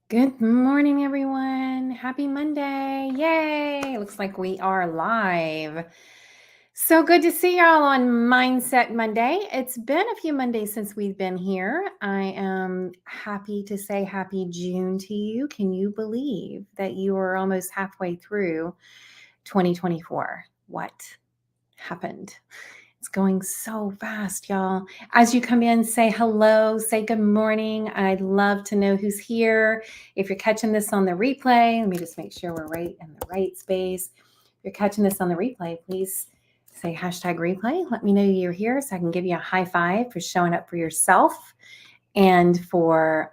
Good morning, everyone. Happy Monday. Yay. Looks like we are live. So good to see y'all on Mindset Monday. It's been a few Mondays since we've been here. I am happy to say happy June to you. Can you believe that you are almost halfway through 2024? What happened? It's going so fast, y'all. As you come in, say hello, say good morning. I'd love to know who's here. If you're catching this on the replay, let me just make sure we're right in the right space. If you're catching this on the replay, please say hashtag replay. Let me know you're here so I can give you a high five for showing up for yourself and for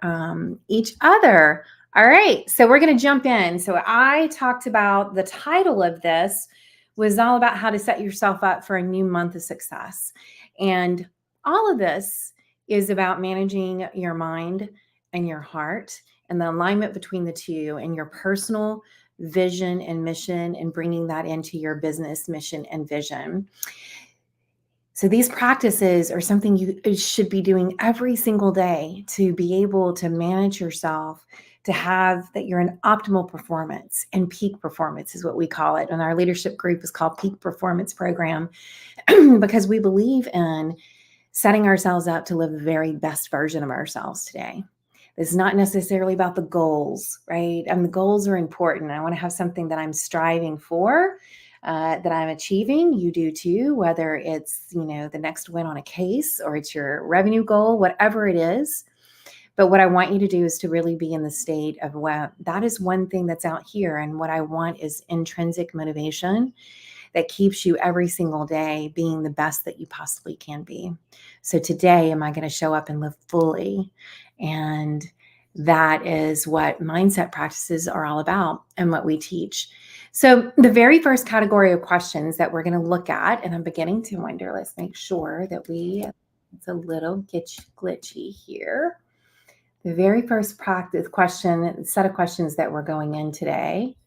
each other. All right, so we're going to jump in. So I talked about the title of this was all about how to set yourself up for a new month of success. And all of this is about managing your mind and your heart and the alignment between the two and your personal vision and mission and bringing that into your business mission and vision. So these practices are something you should be doing every single day to be able to manage yourself, to have that you're in optimal performance, and peak performance is what we call it. And our leadership group is called Peak Performance Program because we believe in setting ourselves up to live the very best version of ourselves today. It's not necessarily about the goals, right? And the goals are important. I want to have something that I'm striving for, that I'm achieving. You do too, whether it's, the next win on a case or it's your revenue goal, whatever it is. But what I want you to do is to really be in the state of, well, that is one thing that's out here. And what I want is intrinsic motivation that keeps you every single day being the best that you possibly can be. So today, am I going to show up and live fully? And that is what mindset practices are all about and what we teach. So the very first category of questions that we're going to look at, and I'm beginning to wonder, let's make sure that it's a little glitchy here. The very first set of questions that we're going in today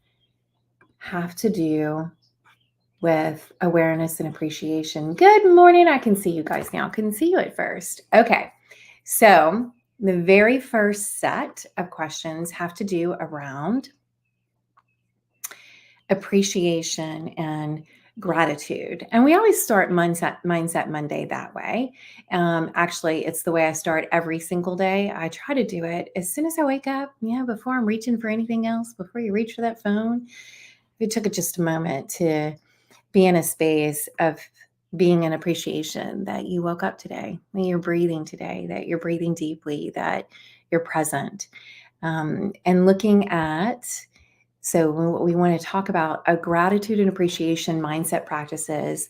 have to do with awareness and appreciation. Good morning. I can see you guys now. Couldn't see you at first. Okay. So the very first set of questions have to do around appreciation and gratitude. And we always start Mindset Monday that way. Actually, it's the way I start every single day. I try to do it as soon as I wake up, before I'm reaching for anything else, before you reach for that phone. If you took just a moment to be in a space of being an appreciation that you woke up today, that you're breathing today, that you're breathing deeply, that you're present. And looking at, so what we want to talk about, a gratitude and appreciation mindset practices.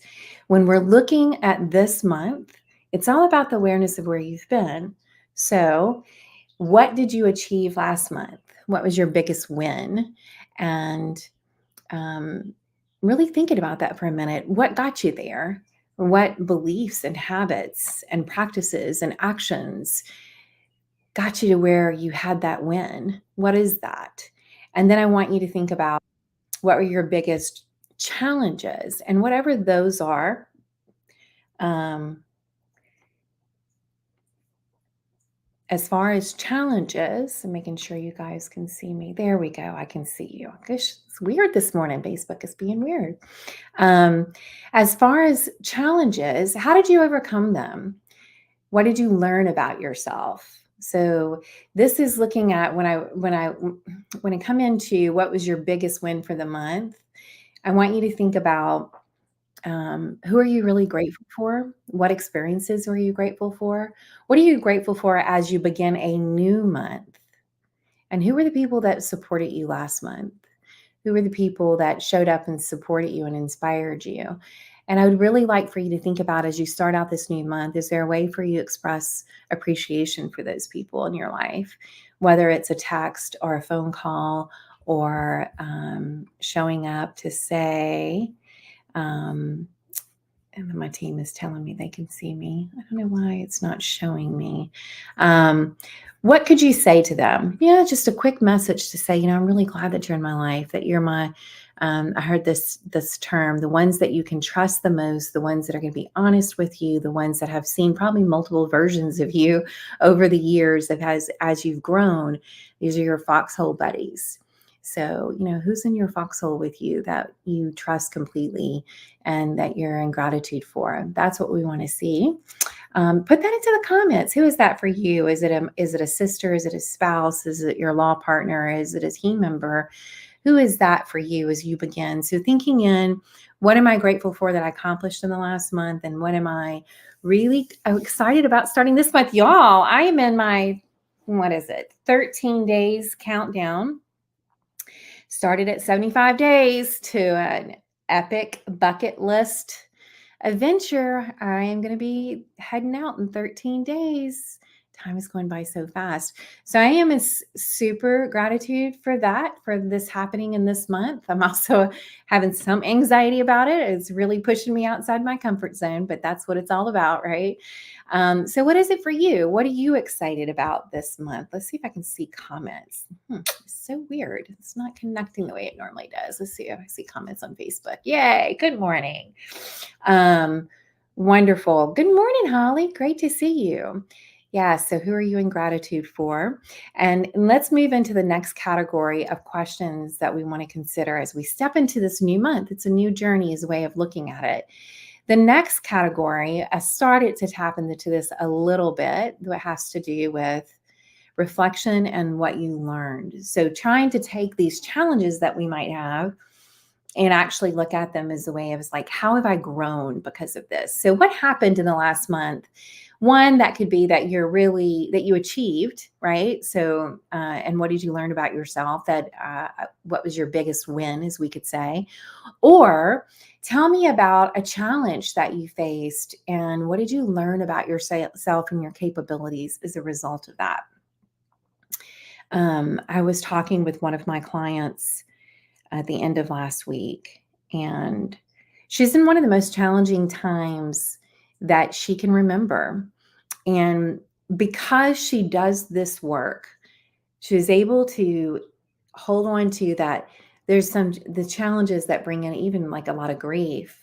When we're looking at this month, it's all about the awareness of where you've been. So what did you achieve last month? What was your biggest win? And really thinking about that for a minute. What got you there? What beliefs and habits and practices and actions got you to where you had that win? What is that? And then I want you to think about what were your biggest challenges, and whatever those are. As far as challenges, I'm making sure you guys can see me. There we go. I can see you. Gosh, it's weird this morning. Facebook is being weird. As far as challenges, how did you overcome them? What did you learn about yourself? So this is looking at when I come into what was your biggest win for the month. I want you to think about who are you really grateful for? What experiences are you grateful for? What are you grateful for as you begin a new month? And who were the people that supported you last month? Who were the people that showed up and supported you and inspired you? And I would really like for you to think about, as you start out this new month, is there a way for you to express appreciation for those people in your life? Whether it's a text or a phone call or showing up to say, and my team is telling me they can see me. I don't know why it's not showing me. What could you say to them? Just a quick message to say, I'm really glad that you're in my life, that you're my I heard this term, the ones that you can trust the most, the ones that are going to be honest with you, the ones that have seen probably multiple versions of you over the years of as you've grown. These are your foxhole buddies. So, who's in your foxhole with you that you trust completely and that you're in gratitude for? That's what we want to see. Put that into the comments. Who is that for you? Is it a sister? Is it a spouse? Is it your law partner? Is it a team member? Who is that for you as you begin? So thinking in, what am I grateful for that I accomplished in the last month? And what am I really excited about starting this month? Y'all, I am in my, 13 days countdown. Started at 75 days to an epic bucket list adventure. I am going to be heading out in 13 days. Time is going by so fast. So I am in super gratitude for that, for this happening in this month. I'm also having some anxiety about it. It's really pushing me outside my comfort zone, but that's what it's all about, right? So what is it for you? What are you excited about this month? Let's see if I can see comments. It's so weird. It's not connecting the way it normally does. Let's see if I see comments on Facebook. Yay. Good morning. Wonderful. Good morning, Holly. Great to see you. Yeah. So who are you in gratitude for? And let's move into the next category of questions that we want to consider as we step into this new month. It's a new journey, is a way of looking at it. The next category, I started to tap into this a little bit, that has to do with reflection and what you learned. So trying to take these challenges that we might have and actually look at them as a way of, like, how have I grown because of this? So what happened in the last month? One, that could be that you achieved, right? So, and what did you learn about yourself? What was your biggest win, as we could say? Or tell me about a challenge that you faced and what did you learn about yourself and your capabilities as a result of that? I was talking with one of my clients at the end of last week, and she's in one of the most challenging times that she can remember. And because she does this work, she's able to hold on to that. There's the challenges that bring in even like a lot of grief,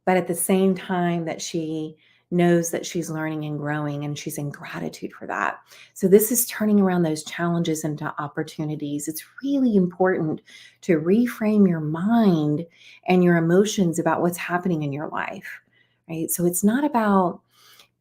but at the same time that she knows that she's learning and growing, and she's in gratitude for that. So this is turning around those challenges into opportunities. It's really important to reframe your mind and your emotions about what's happening in your life, right? So it's not about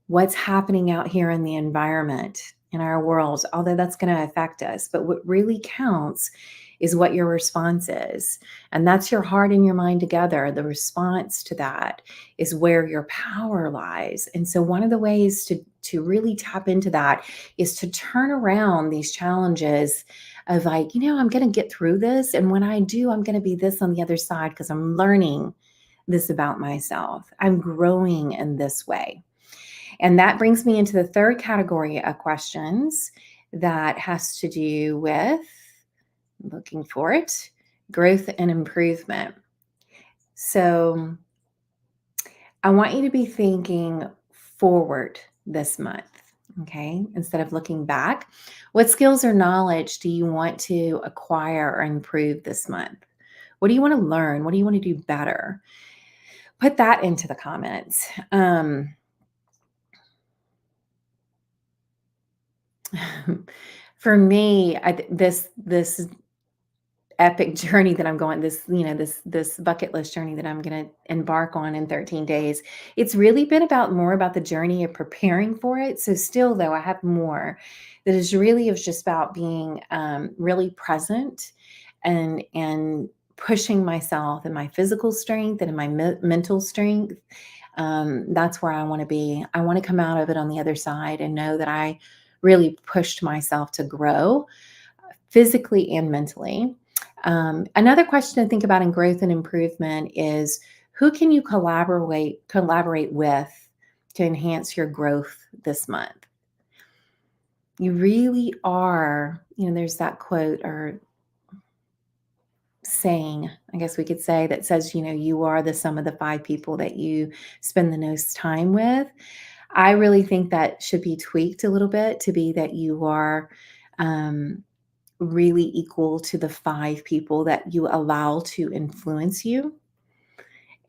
what's happening out here in the environment, in our world, although that's going to affect us. But what really counts is what your response is. And that's your heart and your mind together. The response to that is where your power lies. And so one of the ways to really tap into that is to turn around these challenges of, like, I'm going to get through this. And when I do, I'm going to be this on the other side because I'm learning this about myself. I'm growing in this way. And that brings me into the third category of questions that has to do with, looking for it, growth and improvement. So I want you to be thinking forward this month, okay? Instead of looking back. What skills or knowledge do you want to acquire or improve this month? What do you want to learn? What do you want to do better? Put that into the comments. For me, this epic journey that I'm going, this bucket list journey that I'm going to embark on in 13 days, it's really been more about the journey of preparing for it. So still, though, I have more that is really just about being really present and pushing myself and my physical strength and in my mental strength. That's where I want to be. I want to come out of it on the other side and know that I really pushed myself to grow physically and mentally. Another question to think about in growth and improvement is, who can you collaborate with to enhance your growth this month? You really are, there's that quote or saying, I guess we could say, that says, you are the sum of the 5 people that you spend the most time with. I really think that should be tweaked a little bit to be that you are really equal to the 5 people that you allow to influence you.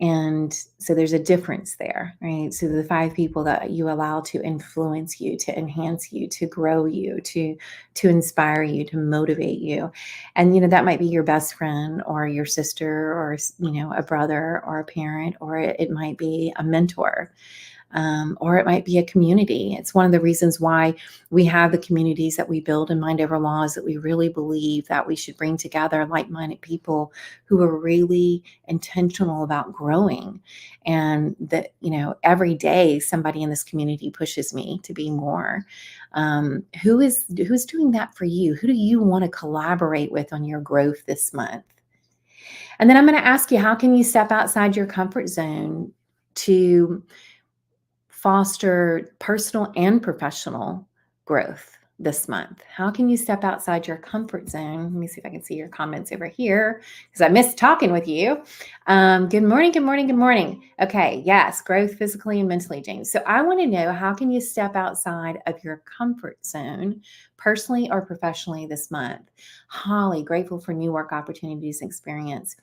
And so there's a difference there, right? So the 5 people that you allow to influence you, to enhance you, to grow you, to inspire you, to motivate you. And that might be your best friend or your sister or a brother or a parent, or it might be a mentor, or it might be a community. It's one of the reasons why we have the communities that we build in Mind Over Law, is that we really believe that we should bring together like-minded people who are really intentional about growing. And that, every day somebody in this community pushes me to be more. Who's doing that for you? Who do you want to collaborate with on your growth this month? And then I'm going to ask you, how can you step outside your comfort zone to foster personal and professional growth this month? How can you step outside your comfort zone? Let me see if I can see your comments over here, because I missed talking with you. Good morning, good morning, good morning. Okay, yes, growth physically and mentally, James. So I want to know, how can you step outside of your comfort zone personally or professionally this month? Holly, grateful for new work opportunities and experience.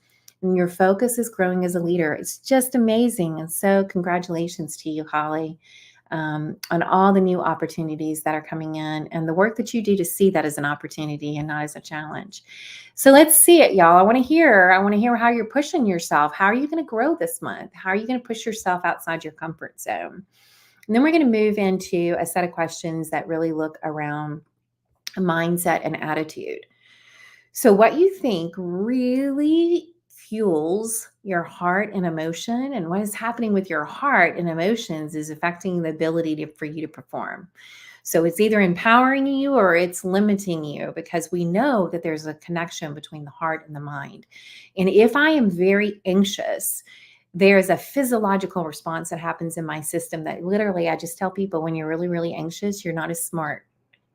And your focus is growing as a leader. It's just amazing. And so congratulations to you, Holly, on all the new opportunities that are coming in and the work that you do to see that as an opportunity and not as a challenge. So let's see it, y'all. I want to hear how you're pushing yourself. How are you going to grow this month? How are you going to push yourself outside your comfort zone? And then we're going to move into a set of questions that really look around mindset and attitude. So what you think really fuels your heart and emotion, and what is happening with your heart and emotions is affecting the ability for you to perform. So it's either empowering you or it's limiting you, because we know that there's a connection between the heart and the mind. And if I am very anxious, there's a physiological response that happens in my system that literally, I just tell people, when you're really, really anxious, you're not as smart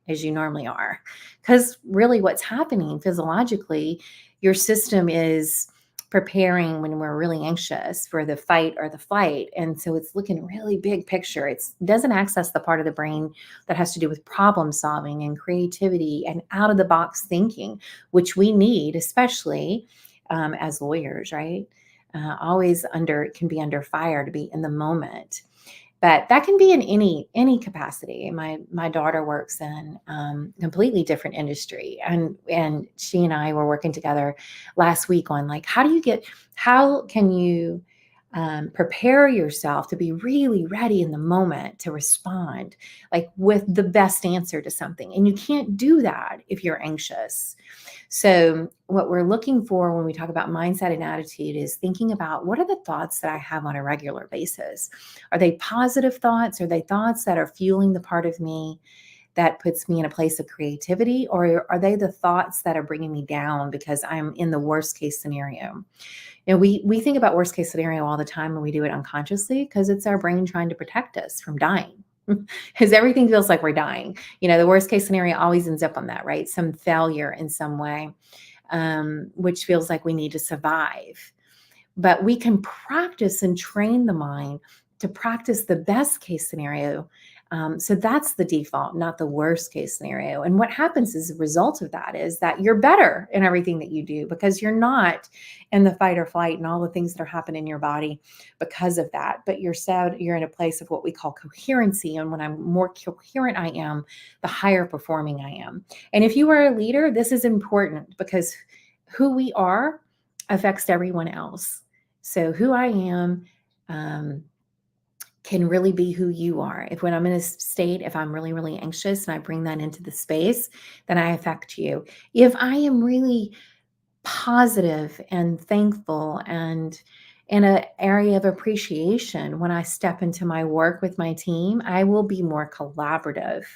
as you normally are. Because really what's happening physiologically, your system is preparing when we're really anxious for the fight or the flight. And so it's looking really big picture. It doesn't access the part of the brain that has to do with problem solving and creativity and out of the box thinking, which we need, especially as lawyers, right? Can be under fire to be in the moment. But that can be in any capacity. My daughter works in completely different industry, and she and I were working together last week on, like, how can you prepare yourself to be really ready in the moment to respond, like with the best answer to something. And you can't do that if you're anxious. So what we're looking for when we talk about mindset and attitude is thinking about, what are the thoughts that I have on a regular basis? Are they positive thoughts? Are they thoughts that are fueling the part of me that puts me in a place of creativity? Or are they the thoughts that are bringing me down because I'm in the worst case scenario? We think about worst case scenario all the time, and we do it unconsciously because it's our brain trying to protect us from dying. Because everything feels like we're dying. The worst case scenario always ends up on that, right? Some failure in some way, which feels like we need to survive. But we can practice and train the mind to practice the best case scenario. So that's the default, not the worst case scenario. And what happens as a result of that is that you're better in everything that you do, because you're not in the fight or flight and all the things that are happening in your body because of that. But you're in a place of what we call coherency. And when I'm more coherent I am, the higher performing I am. And if you are a leader, this is important, because who we are affects everyone else. So who I am can really be who you are. When I'm in a state, if I'm really, really anxious and I bring that into the space, then I affect you. If I am really positive and thankful and in an area of appreciation, when I step into my work with my team, I will be more collaborative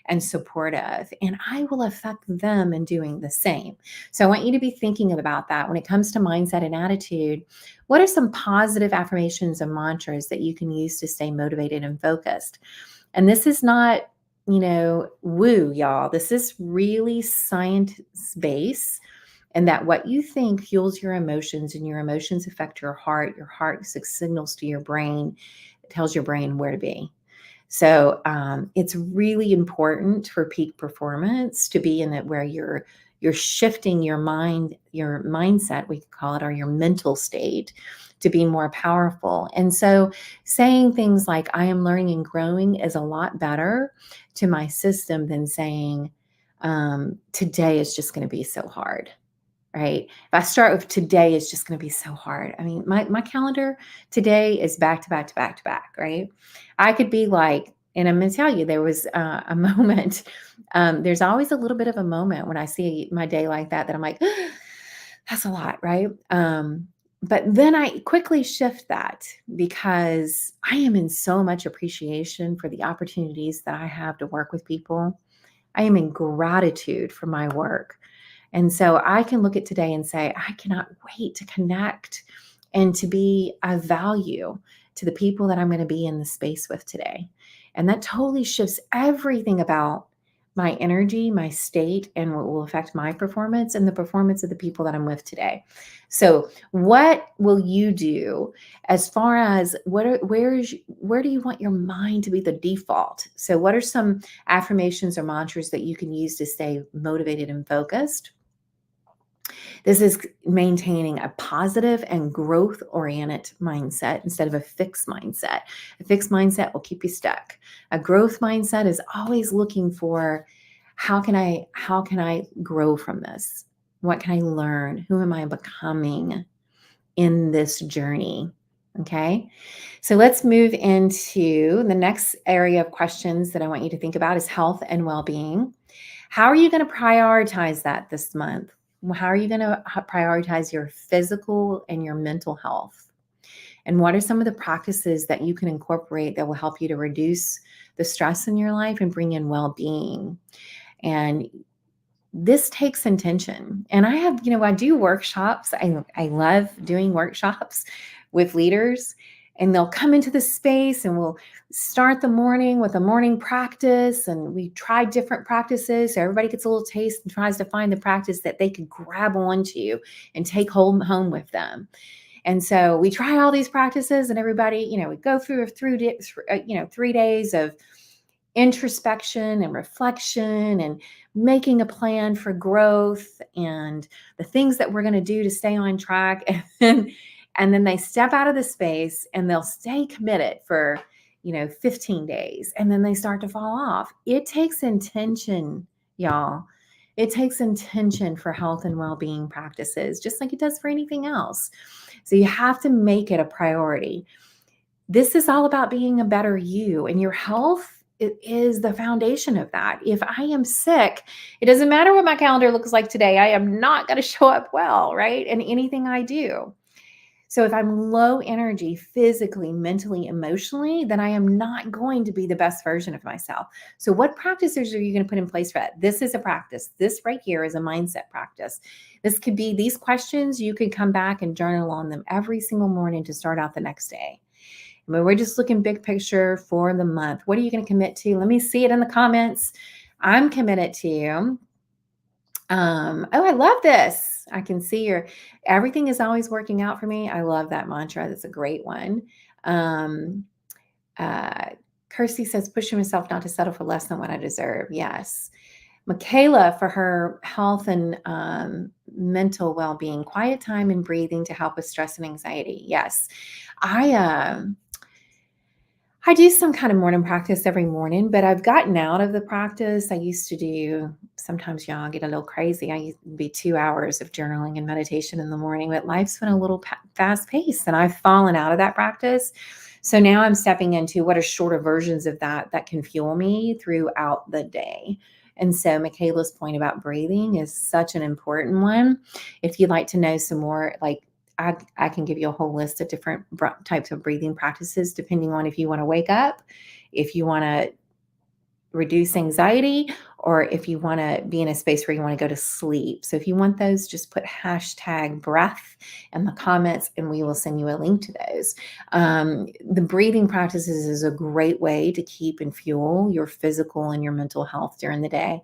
and supportive, and I will affect them in doing the same. So I want you to be thinking about that when it comes to mindset and attitude. What are some positive affirmations and mantras that you can use to stay motivated and focused? And this is not, woo, y'all. This is really science-based, and that what you think fuels your emotions, and your emotions affect your heart. Your heart signals to your brain, it tells your brain where to be. So it's really important for peak performance to be in it where You're shifting your mind, your mindset, we could call it, or your mental state to be more powerful. And so saying things like, I am learning and growing is a lot better to my system than saying, today is just going to be so hard. Right. If I start with today is just going to be so hard. I mean, my calendar today is back to back to back to back. Right. I could be like, and I'm going to tell you, there was a moment. There's always a little bit of a moment when I see my day like that I'm like, that's a lot. Right. But then I quickly shift that because I am in so much appreciation for the opportunities that I have to work with people. I am in gratitude for my work. And so I can look at today and say, I cannot wait to connect and to be of value to the people that I'm going to be in the space with today. And that totally shifts everything about my energy, my state, and what will affect my performance and the performance of the people that I'm with today. So, what will you do as far as where do you want your mind to be the default? So, what are some affirmations or mantras that you can use to stay motivated and focused? This is maintaining a positive and growth oriented mindset instead of a fixed mindset. A fixed mindset will keep you stuck. A growth mindset is always looking for how can I grow from this? What can I learn? Who am I becoming in this journey? Okay. So let's move into the next area of questions that I want you to think about is health and well-being. How are you going to prioritize that this month? How are you going to prioritize your physical and your mental health? And what are some of the practices that you can incorporate that will help you to reduce the stress in your life and bring in well-being? And this takes intention. And I do workshops. I love doing workshops with leaders, and they'll come into the space and we'll start the morning with a morning practice. And we try different practices. So everybody gets a little taste and tries to find the practice that they could grab onto and take home with them. And so we try all these practices, and everybody, we go through 3 days of introspection and reflection and making a plan for growth and the things that we're going to do to stay on track. And then they step out of the space and they'll stay committed for 15 days, and then they start to fall off. It takes intention, y'all. It takes intention for health and well-being practices, just like it does for anything else. So you have to make it a priority. This is all about being a better you, and your health, it is the foundation of that. If I am sick, it doesn't matter what my calendar looks like today. I am not going to show up well, right? In anything I do. So if I'm low energy physically, mentally, emotionally, then I am not going to be the best version of myself. So what practices are you going to put in place for that? This is a practice. This right here is a mindset practice. This could be these questions. You could come back and journal on them every single morning to start out the next day. I mean, we're just looking big picture for the month. What are you going to commit to? Let me see it in the comments. I'm committed to. I love this. I can see everything is always working out for me. I love that mantra. That's a great one. Kirsty says, pushing myself not to settle for less than what I deserve. Yes. Michaela, for her health and mental well-being, quiet time and breathing to help with stress and anxiety. Yes. I do some kind of morning practice every morning, but I've gotten out of the practice. I used to do, sometimes y'all get a little crazy. I used to be 2 hours of journaling and meditation in the morning, but life's been a little fast paced and I've fallen out of that practice. So now I'm stepping into what are shorter versions of that can fuel me throughout the day. And so Michaela's point about breathing is such an important one. If you'd like to know some more, I can give you a whole list of different types of breathing practices, depending on if you want to wake up, if you want to reduce anxiety, or if you want to be in a space where you want to go to sleep. So if you want those, just put #breath in the comments and we will send you a link to those. The breathing practices is a great way to keep and fuel your physical and your mental health during the day.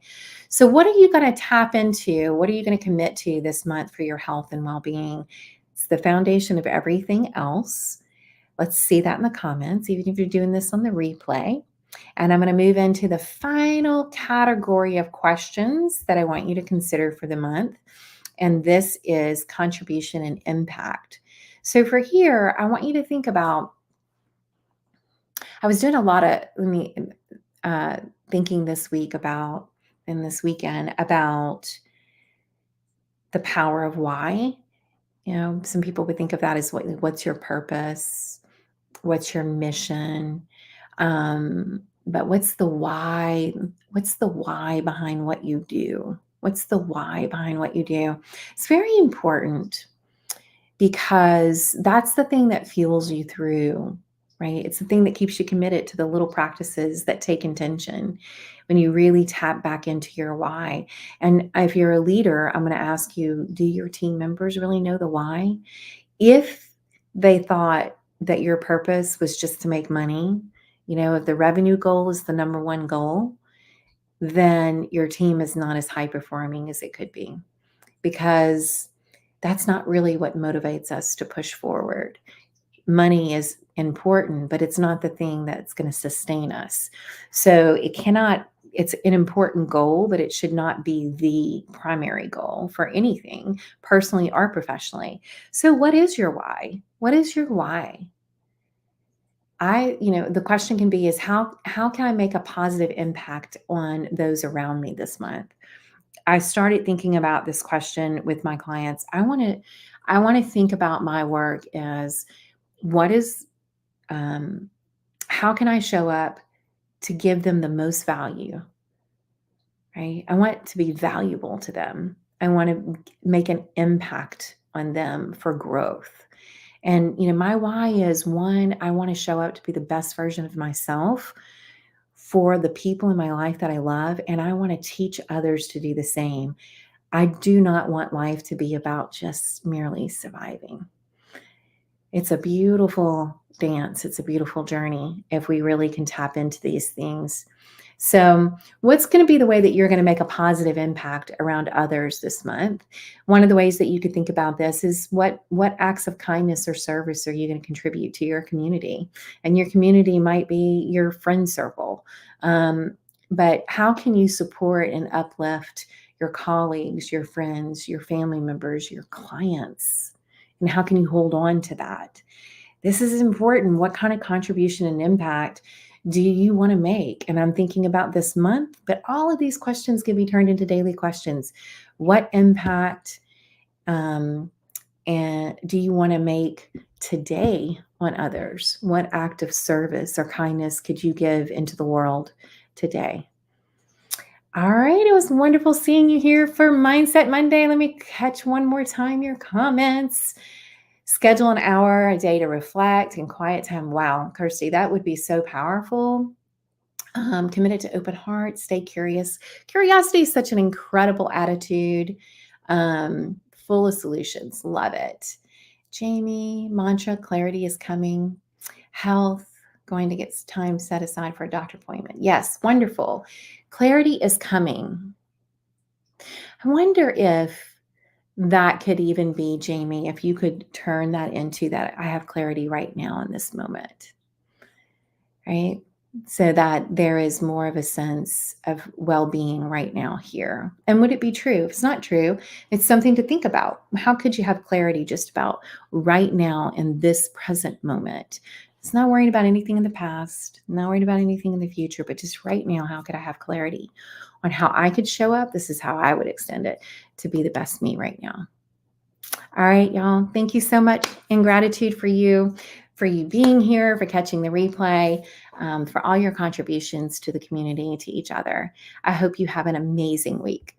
So what are you going to tap into? What are you going to commit to this month for your health and well-being? It's the foundation of everything else. Let's see that in the comments, even if you're doing this on the replay. And I'm going to move into the final category of questions that I want you to consider for the month. And this is contribution and impact. So for here, I want you to think about, I was doing a lot of thinking this week about, and this weekend, about the power of why. You know, some people would think of that as what's your purpose? What's your mission? But what's the why? What's the why behind what you do? What's the why behind what you do? It's very important because that's the thing that fuels you through, right? It's the thing that keeps you committed to the little practices that take intention when you really tap back into your why. And if you're a leader, I'm going to ask you, do your team members really know the why? If they thought that your purpose was just to make money, you know, if the revenue goal is the number one goal, then your team is not as high performing as it could be, because that's not really what motivates us to push forward. Money is important, but it's not the thing that's going to sustain us. So it's an important goal, but it should not be the primary goal for anything, personally or professionally. So what is your why? What is your why? The question can be is how can I make a positive impact on those around me this month? I started thinking about this question with my clients. I want to think about my work as what is how can I show up to give them the most value, right? I want it to be valuable to them. I want to make an impact on them for growth. And my why is, one, I want to show up to be the best version of myself for the people in my life that I love, and I want to teach others to do the same. I do not want life to be about just merely surviving. It's a beautiful dance. It's a beautiful journey if we really can tap into these things. So, what's going to be the way that you're going to make a positive impact around others this month? One of the ways that you could think about this is what acts of kindness or service are you going to contribute to your community? And your community might be your friend circle. But how can you support and uplift your colleagues, your friends, your family members, your clients? And how can you hold on to that? This is important. What kind of contribution and impact do you want to make? And I'm thinking about this month, but all of these questions can be turned into daily questions. What impact and do you want to make today on others? What act of service or kindness could you give into the world today? All right. It was wonderful seeing you here for Mindset Monday. Let me catch one more time your comments. Schedule an hour a day to reflect and quiet time. Wow, Kirsty, that would be so powerful. Committed to open heart, stay curious. Curiosity is such an incredible attitude, full of solutions. Love it. Jamie, mantra, clarity is coming. Health, going to get time set aside for a doctor appointment. Yes, wonderful. Clarity is coming. I wonder if that could even be, Jamie, if you could turn that into that I have clarity right now in this moment, right? So that there is more of a sense of well-being right now here. And would it be true? If it's not true, it's something to think about. How could you have clarity just about right now in this present moment? It's not worrying about anything in the past, not worried about anything in the future, but just right now, how could I have clarity on how I could show up? This is how I would extend it to be the best me right now. All right, y'all. Thank you so much in gratitude for you being here, for catching the replay, for all your contributions to the community, to each other. I hope you have an amazing week.